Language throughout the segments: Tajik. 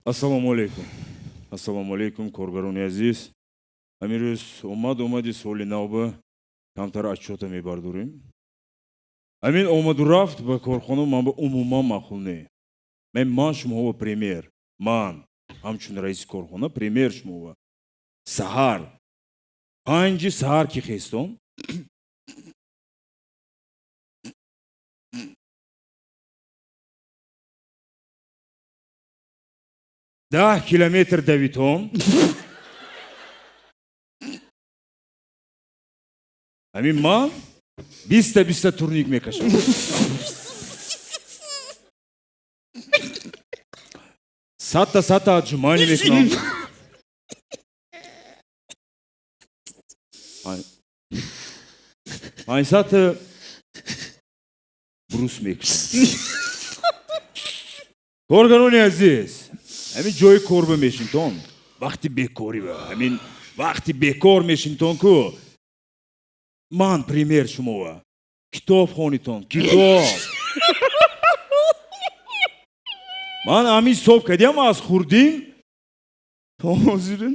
Ассалому алейкум. Ассалому алейкум, коргарони азиз. Амирӯз омади соли навба камтар отчета мебардорем. Амин омаду рафт ба корхона ман ба умуман махул не. Ман шумоҳо премьер. Ман ҳамчун раиси корхона премьер шумоҳо. Саҳар 5 саҳар ки хестон. ده километр давитон. Амин ман 20 турник мекашам. Сата аджумани мекунам. Айн сата брус мекушам. Коргарони азиз, амин ҷои корба мешинтон. Вақти бекори ва амин вақти бекор мешинтон ку ман премьер шумова. Китоб хонитон, китоб. Ман амин соб кардиам аз хурдин то ҳозирин.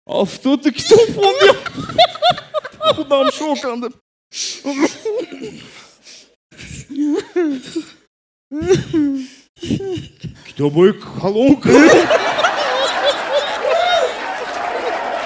Афтота китоб хондиам. Худам шокандам. Китобои калон.